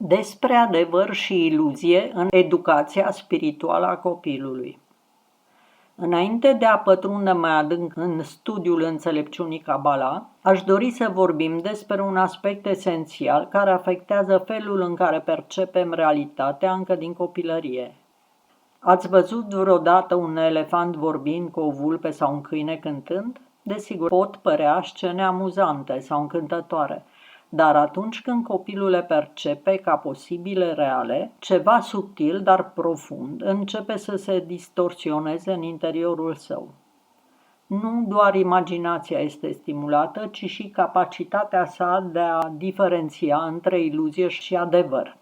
Despre adevăr și iluzie în educația spirituală a copilului. Înainte de a pătrunde mai adânc în studiul înțelepciunii Kabbalah, aș dori să vorbim despre un aspect esențial care afectează felul în care percepem realitatea încă din copilărie. Ați văzut vreodată un elefant vorbind cu o vulpe sau un câine cântând? Desigur, pot părea scene amuzante sau încântătoare, dar atunci când copilul le percepe ca posibile reale, ceva subtil, dar profund, începe să se distorsioneze în interiorul său. Nu doar imaginația este stimulată, ci și capacitatea sa de a diferenția între iluzie și adevăr.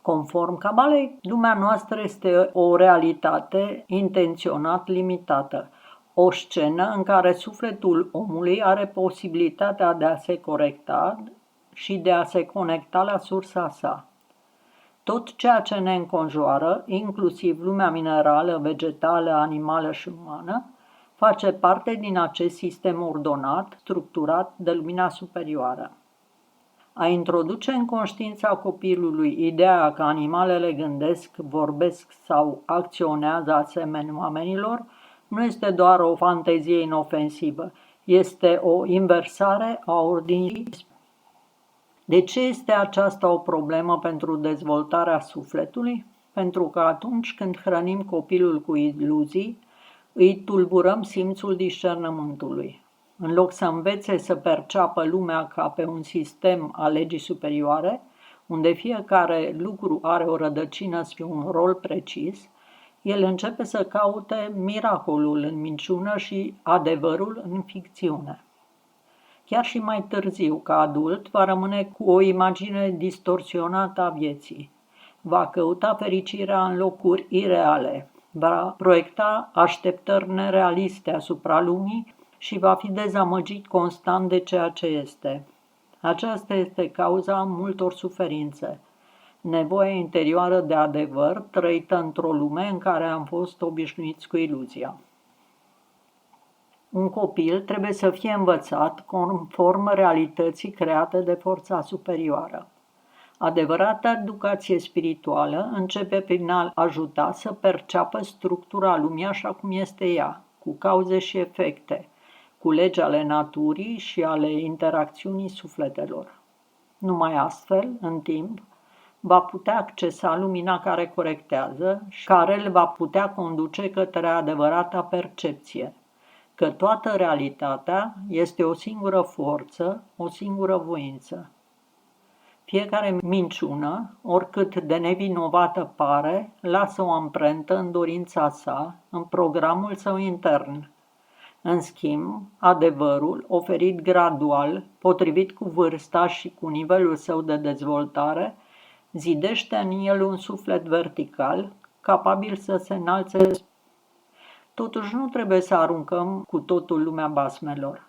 Conform Cabalei, lumea noastră este o realitate intenționat limitată, o scenă în care sufletul omului are posibilitatea de a se corecta și de a se conecta la sursa sa. Tot ceea ce ne înconjoară, inclusiv lumea minerală, vegetală, animală și umană, face parte din acest sistem ordonat, structurat de lumina superioară. A introduce în conștiința copilului ideea că animalele gândesc, vorbesc sau acționează asemenea oamenilor nu este doar o fantezie inofensivă, este o inversare a ordinii. De ce este aceasta o problemă pentru dezvoltarea sufletului? Pentru că atunci când hrănim copilul cu iluzii, îi tulburăm simțul discernământului. În loc să învețe să perceapă lumea ca pe un sistem al legii superioare, unde fiecare lucru are o rădăcină și un rol precis, el începe să caute miracolul în minciună și adevărul în ficțiune. Chiar și mai târziu, ca adult, va rămâne cu o imagine distorsionată a vieții. Va căuta fericirea în locuri ireale, va proiecta așteptări nerealiste asupra lumii și va fi dezamăgit constant de ceea ce este. Aceasta este cauza multor suferințe. Nevoia interioară de adevăr trăită într-o lume în care am fost obișnuiți cu iluzia. Un copil trebuie să fie învățat conform realității create de forța superioară. Adevărata educație spirituală începe prin a ajuta să perceapă structura lumii așa cum este ea, cu cauze și efecte, cu legi ale naturii și ale interacțiunii sufletelor. Numai astfel, în timp, va putea accesa lumina care corectează și care îl va putea conduce către adevărata percepție, că toată realitatea este o singură forță, o singură voință. Fiecare minciună, oricât de nevinovată pare, lasă o amprentă în dorința sa, în programul său intern. În schimb, adevărul, oferit gradual, potrivit cu vârsta și cu nivelul său de dezvoltare, zidește în el un suflet vertical, capabil să se înalțe. Totuși nu trebuie să aruncăm cu totul lumea basmelor.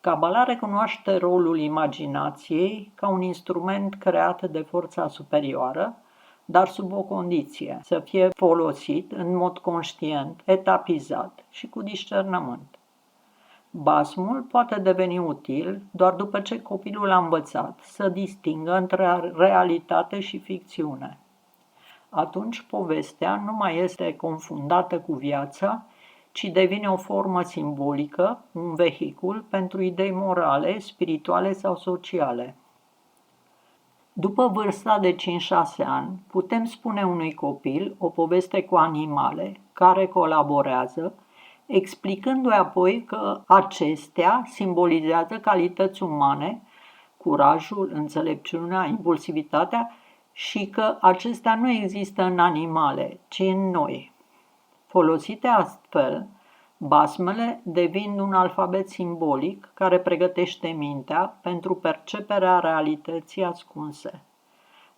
Kabbalah recunoaște rolul imaginației ca un instrument creat de forța superioară, dar sub o condiție, să fie folosit în mod conștient, etapizat și cu discernământ. Basmul poate deveni util doar după ce copilul a învățat să distingă între realitate și ficțiune. Atunci povestea nu mai este confundată cu viața, ci devine o formă simbolică, un vehicul pentru idei morale, spirituale sau sociale. După vârsta de 5-6 ani, putem spune unui copil o poveste cu animale care colaborează, explicându-i apoi că acestea simbolizează calități umane, curajul, înțelepciunea, impulsivitatea și că acestea nu există în animale, ci în noi. Folosite astfel, basmele devin un alfabet simbolic care pregătește mintea pentru perceperea realității ascunse.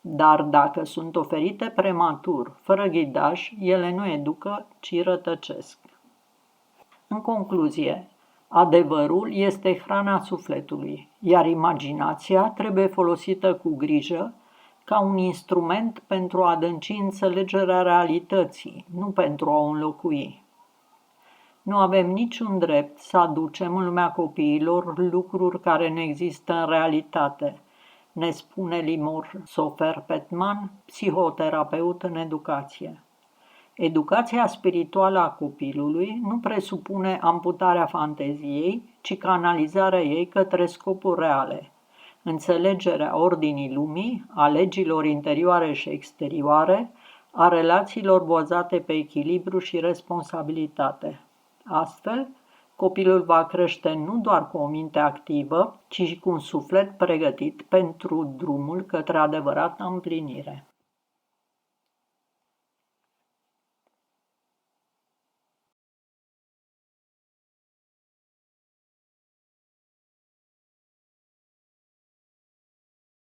Dar dacă sunt oferite prematur, fără ghidaj, ele nu educă, ci rătăcesc. În concluzie, adevărul este hrana sufletului, iar imaginația trebuie folosită cu grijă ca un instrument pentru a adânci înțelegerea realității, nu pentru a o înlocui. Nu avem niciun drept să aducem în lumea copiilor lucruri care nu există în realitate. ne spune Limor Sofer-Petman, psihoterapeut în educație. Educația spirituală a copilului nu presupune amputarea fanteziei, ci canalizarea ei către scopuri reale, înțelegerea ordinii lumii, a legilor interioare și exterioare, a relațiilor bazate pe echilibru și responsabilitate. Astfel, copilul va crește nu doar cu o minte activă, ci și cu un suflet pregătit pentru drumul către adevărata împlinire.